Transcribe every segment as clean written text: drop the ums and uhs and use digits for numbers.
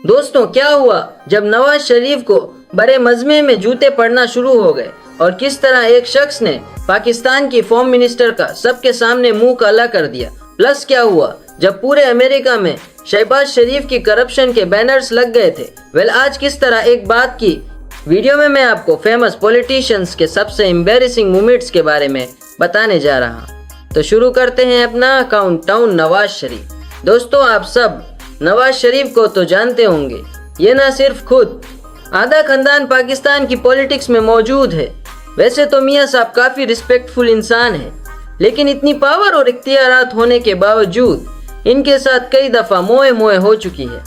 दोस्तों, क्या हुआ जब नवाज शरीफ को बड़े मजमे में जूते पड़ना शुरू हो गए और किस तरह एक शख्स ने पाकिस्तान की फॉर्म मिनिस्टर का सबके सामने मुंह काला कर दिया। प्लस क्या हुआ जब पूरे अमेरिका में शहबाज शरीफ की करप्शन के बैनर्स लग गए थे। वेल, आज किस तरह एक बात की वीडियो में मैं आपको फेमस पॉलिटिशियंस के सबसे एम्बैरेसिंग मोमेंट्स के बारे में बताने जा रहा हूँ। तो शुरू करते हैं अपना काउंटडाउन नवाज शरीफ। दोस्तों, आप सब नवाज शरीफ को तो जानते होंगे। ये ना सिर्फ खुद आधा खानदान पाकिस्तान की पॉलिटिक्स में मौजूद है। वैसे तो मियाँ साहब काफ़ी रिस्पेक्टफुल इंसान हैं, लेकिन इतनी पावर और इख्तियारात होने के बावजूद इनके साथ कई दफ़ा मोए मोए हो चुकी है।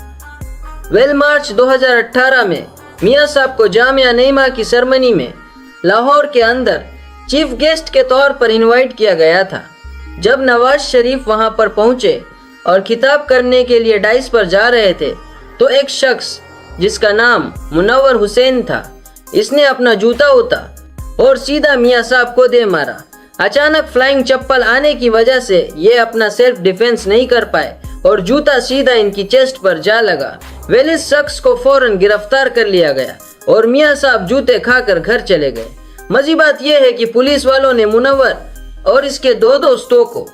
वेल, मार्च 2018 में मियाँ साहब को जामिया नईमा की सेरेमनी में लाहौर के अंदर चीफ गेस्ट के तौर पर इनवाइट किया गया था। जब नवाज शरीफ वहां पर पहुंचे और खिताब करने के लिए डाइस पर जा रहे थे तो एक शख्स जिसका नाम मुनव्वर हुसैन था, इसने अपना जूता उतारा और सीधा मियाँ साहब को दे मारा। अचानक फ्लाइंग चप्पल आने की वजह से ये अपना सेल्फ डिफेंस नहीं कर पाए और जूता सीधा इनकी चेस्ट पर जा लगा। वेल, इस शख्स को फौरन गिरफ्तार कर लिया गया और मियाँ साहब जूते खाकर घर चले गए। मज़े बात यह है कि पुलिस वालों ने मुनव्वर और इसके दो दोस्तों को,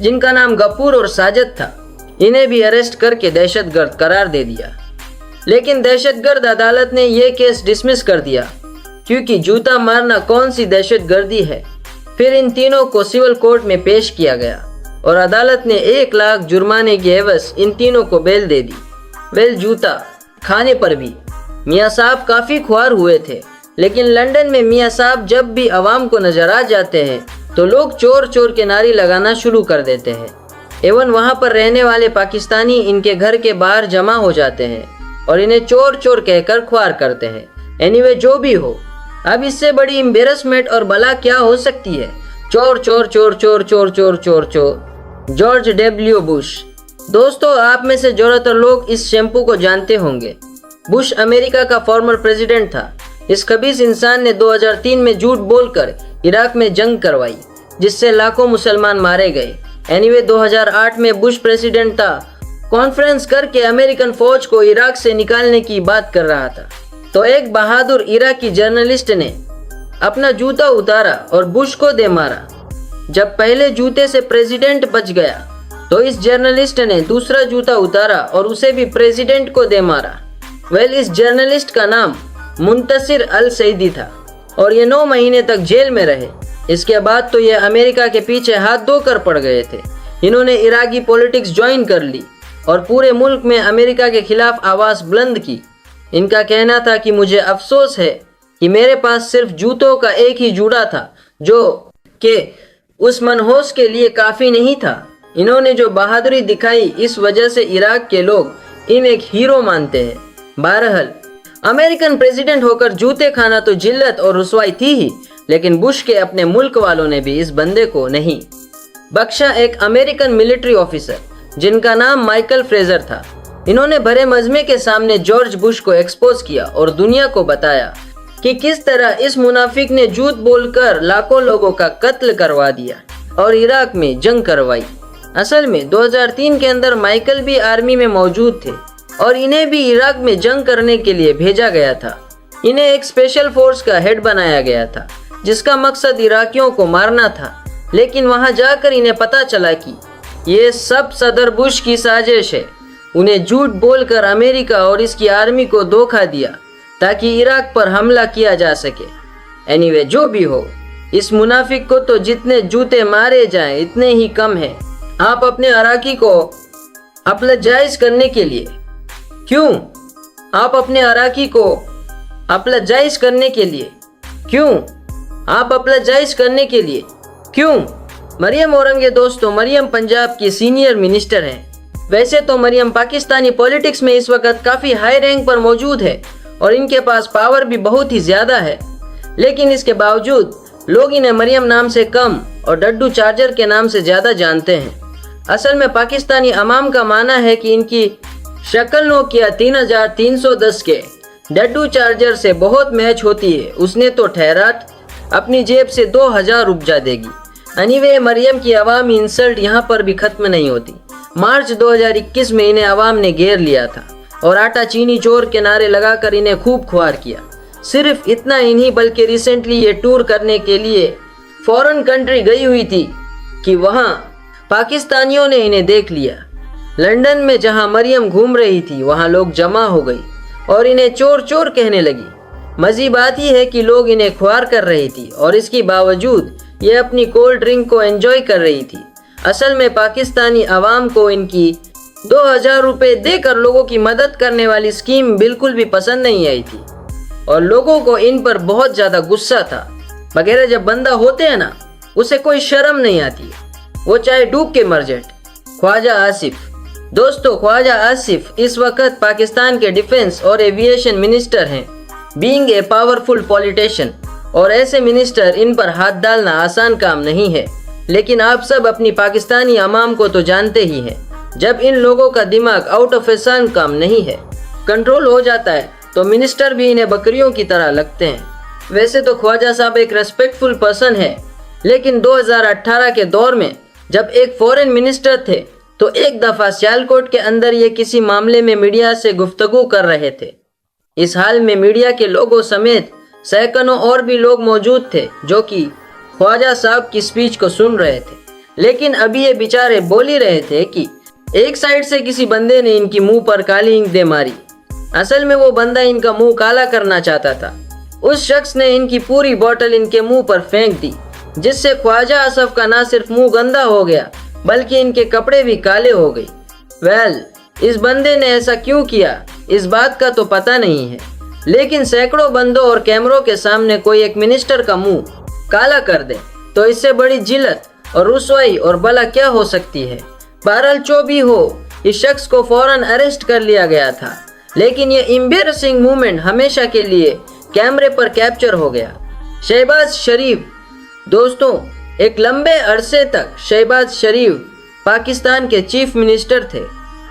जिनका नाम गफूर और साजिद था, इन्हें भी अरेस्ट करके दहशतगर्द करार दे दिया। लेकिन दहशतगर्द अदालत ने यह केस डिसमिस कर दिया क्योंकि जूता मारना कौन सी दहशतगर्दी है। फिर इन तीनों को सिविल कोर्ट में पेश किया गया और अदालत ने 1 लाख जुर्माने की एवज इन तीनों को बेल दे दी। वेल, जूता खाने पर भी मियाँ साहब काफ़ी ख्वार हुए थे, लेकिन लंदन में मियाँ साहब जब भी आवाम को नजर आ जाते हैं तो लोग चोर चोर के नारे लगाना शुरू कर देते हैं। एवं वहाँ पर रहने वाले पाकिस्तानी इनके घर के बाहर जमा हो जाते हैं और इन्हें चोर चोर कहकर ख्वार करते हैं। एनीवे, जो भी हो, अब इससे बड़ी एम्बेरसमेंट और बला क्या हो सकती है। चोर चोर चोर चोर चोर चोर चोर चोर। George W Bush. दोस्तों, आप में से ज़्यादातर लोग इस शैम्पू को जानते होंगे। बुश अमेरिका का फॉर्मर प्रेसिडेंट था। इस खबीस इंसान ने 2003 में झूठ बोलकर इराक में जंग करवाई, जिससे लाखों मुसलमान मारे गए। एनीवे, 2008 में बुश प्रेसिडेंट था, कॉन्फ्रेंस करके अमेरिकन फौज को इराक से निकालने की बात कर रहा था। तो एक बहादुर इराकी जर्नलिस्ट ने अपना जूता उतारा और बुश को दे मारा। जब पहले जूते से प्रेसिडेंट बच गया तो इस जर्नलिस्ट ने दूसरा जूता उतारा और उसे भी प्रेसिडेंट को दे मारा। वेल, इस जर्नलिस्ट का नाम मुंतसिर अल सईदी था और ये 9 महीने तक जेल में रहे। इसके बाद तो ये अमेरिका के पीछे हाथ धोकर पड़ गए थे। इन्होंने इराकी पॉलिटिक्स ज्वाइन कर ली और पूरे मुल्क में अमेरिका के खिलाफ आवाज़ बुलंद की। इनका कहना था कि मुझे अफसोस है कि मेरे पास सिर्फ जूतों का एक ही जूड़ा था, जो कि उस मनहूस के लिए काफ़ी नहीं था। इन्होंने जो बहादुरी दिखाई, इस वजह से इराक के लोग इन एक हीरो मानते हैं। बहरहाल, अमेरिकन प्रेसिडेंट होकर जूते खाना तो जिल्लत और रुसवाई थी ही, लेकिन बुश के अपने मुल्क वालों ने भी इस बंदे को नहीं बख्शा। एक अमेरिकन मिलिट्री ऑफिसर जिनका नाम माइकल फ्रेजर था, इन्होंने भरे मजमे के सामने जॉर्ज बुश को एक्सपोज किया और दुनिया को बताया कि किस तरह इस मुनाफिक ने झूठ बोलकर लाखों लोगों का कत्ल करवा दिया और इराक में जंग करवाई। असल में 2003 के अंदर माइकल भी आर्मी में मौजूद थे और इन्हें भी इराक में जंग करने के लिए भेजा गया था। इन्हें एक स्पेशल फोर्स का हेड बनाया गया था, जिसका मकसद इराकियों को मारना था। लेकिन वहां जाकर इन्हें पता चला कि ये सब सदर बुश की साजिश है। उन्हें झूठ बोलकर अमेरिका और इसकी आर्मी को धोखा दिया ताकि इराक पर हमला किया जा सके। एनीवे, जो भी हो, इस मुनाफिक को तो जितने जूते मारे जाएं इतने ही कम है। आप अपने अराकी को अपलजाइज करने के लिए क्यों? आप अपने अराकी को अपलजाइज करने के लिए क्यों? आप अपलजाइज करने के लिए क्यों? मरियम औरंगे। दोस्तों, मरियम पंजाब की सीनियर मिनिस्टर हैं। वैसे तो मरियम पाकिस्तानी पॉलिटिक्स में इस वक्त काफ़ी हाई रैंक पर मौजूद है और इनके पास पावर भी बहुत ही ज़्यादा है, लेकिन इसके बावजूद लोग इन्हें मरियम नाम से कम और डड्डू चार्जर के नाम से ज़्यादा जानते हैं। असल में पाकिस्तानी अवाम का मानना है कि इनकी शक्ल नोकिया 3310 के डड्डू चार्जर से बहुत मैच होती है। उसने तो ठहराट अपनी जेब से 2000 उपजा देगी। एनीवे, मरियम की अवामी इंसल्ट यहाँ पर भी ख़त्म नहीं होती। मार्च 2021 में इन्हें अवाम ने घेर लिया था और आटा चीनी चोर के नारे लगाकर इन्हें खूब खुआर किया। सिर्फ इतना ही नहीं बल्कि रिसेंटली ये टूर करने के लिए फॉरेन कंट्री गई हुई थी कि वहाँ पाकिस्तानियों ने इन्हें देख लिया। लंदन में जहाँ मरियम घूम रही थी वहाँ लोग जमा हो गई और इन्हें चोर चोर कहने लगी। मज़े बात यह है कि लोग इन्हें खुआर कर रही थी और इसके बावजूद ये अपनी कोल्ड ड्रिंक को एंजॉय कर रही थी। असल में पाकिस्तानी अवाम को इनकी 2000 रुपये देकर लोगों की मदद करने वाली स्कीम बिल्कुल भी पसंद नहीं आई थी और लोगों को इन पर बहुत ज़्यादा गुस्सा था। वगैरह जब बंदा होते हैं ना, उसे कोई शर्म नहीं आती, वो चाहे डूब के मर जाए। ख्वाजा आसिफ, दोस्तों ख्वाजा आसिफ इस वक्त पाकिस्तान के डिफेंस और एविएशन मिनिस्टर हैं। बीइंग ए पावरफुल पॉलिटिशियन और ऐसे मिनिस्टर, इन पर हाथ डालना आसान काम नहीं है। लेकिन आप सब अपनी पाकिस्तानी अवाम को तो जानते ही हैं, जब इन लोगों का दिमाग आउट ऑफ एहसान काम नहीं है, कंट्रोल हो जाता है, तो मिनिस्टर भी इन्हें बकरियों की तरह लगते हैं। वैसे तो ख्वाजा साहब एक रेस्पेक्टफुल पर्सन है, लेकिन 2018 के दौर में जब एक फॉरेन मिनिस्टर थे तो एक दफ़ा सियालकोट के अंदर ये किसी मामले में मीडिया से गुफ्तगू कर रहे थे। इस हाल में मीडिया के लोगों समेत सैकड़ों और भी लोग मौजूद थे जो कि ख्वाजा साहब की स्पीच को सुन रहे थे। लेकिन अभी ये बेचारे बोल ही रहे थे कि एक साइड से किसी बंदे ने इनकी मुंह पर काली इंक दे मारी। असल में वो बंदा इनका मुंह काला करना चाहता था। उस शख्स ने इनकी पूरी बोतल इनके मुंह पर फेंक दी, जिससे ख्वाजा आसिफ का ना सिर्फ मुंह गंदा हो गया बल्कि इनके कपड़े भी काले हो गए। इस बंदे ने ऐसा क्यों किया इस बात का तो पता नहीं है, लेकिन सैकड़ों बंदों और कैमरों के सामने कोई एक मिनिस्टर का मुंह काला कर दे तो इससे बड़ी जिल्लत और रुसवाई और बला क्या हो सकती है। बहरहाल जो भी हो, इस शख्स को फौरन अरेस्ट कर लिया गया था, लेकिन ये एम्बैरेसिंग मोमेंट हमेशा के लिए कैमरे पर कैप्चर हो गया। शहबाज शरीफ, दोस्तों एक लंबे अरसे तक शहबाज शरीफ पाकिस्तान के चीफ मिनिस्टर थे।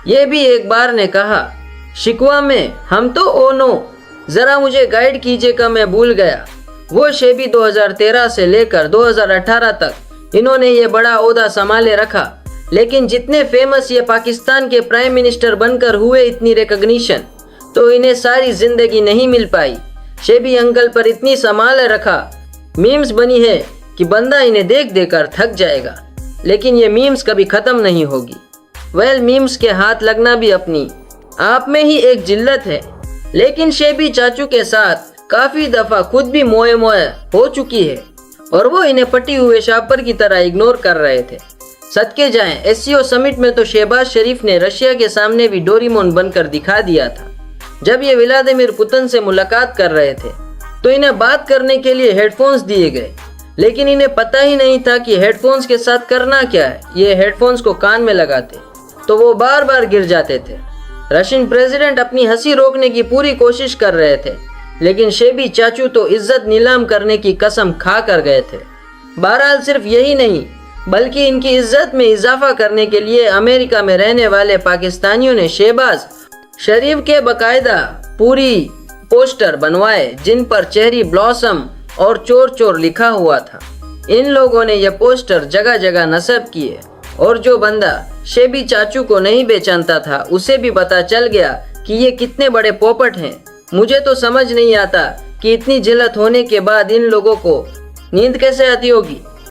ये भी एक बार ने कहा, शिकवा में हम तो ओ नो, ज़रा मुझे गाइड कीजिएगा, मैं भूल गया। वो शेबी 2013 से लेकर 2018 तक इन्होंने ये बड़ा ओहदा संभाले रखा, लेकिन जितने फेमस ये पाकिस्तान के प्राइम मिनिस्टर बनकर हुए, इतनी रिकॉग्निशन तो इन्हें सारी जिंदगी नहीं मिल पाई। शेबी अंकल पर इतनी संभाल रखा, मीम्स बनी है कि बंदा इन्हें देख देकर थक जाएगा, लेकिन ये मीम्स कभी ख़त्म नहीं होगी। मीम्स के हाथ लगना भी अपनी आप में ही एक जिल्लत है, लेकिन शेबी चाचू के साथ काफ़ी दफ़ा खुद भी मोए मोए हो चुकी है और वो इन्हें पटी हुए शापर की तरह इग्नोर कर रहे थे। सदके जाएं, एससीओ समिट में तो शहबाज शरीफ ने रशिया के सामने भी डोरीमोन बनकर दिखा दिया था। जब ये व्लादिमीर पुतिन से मुलाकात कर रहे थे तो इन्हें बात करने के लिए हेडफोन्स दिए गए, लेकिन इन्हें पता ही नहीं था कि हेडफोन्स के साथ करना क्या है। ये हेडफोन्स को कान में लगाते तो वो बार बार गिर जाते थे। रशियन प्रेसिडेंट अपनी हंसी रोकने की पूरी कोशिश कर रहे थे, लेकिन शेबी चाचू तो इज्जत नीलाम करने की कसम खा कर गए थे। बहरहाल सिर्फ यही नहीं बल्कि इनकी इज्जत में इजाफा करने के लिए अमेरिका में रहने वाले पाकिस्तानियों ने शहबाज शरीफ के बाकायदा पूरी पोस्टर बनवाए, जिन पर चेरी ब्लॉसम और चोर चोर लिखा हुआ था। इन लोगों ने यह पोस्टर जगह जगह नस्ब किए और जो बंदा शेबी चाचू को नहीं बेचनता था उसे भी पता चल गया कि ये कितने बड़े पोपट हैं। मुझे तो समझ नहीं आता कि इतनी जिल्लत होने के बाद इन लोगों को नींद कैसे आती होगी।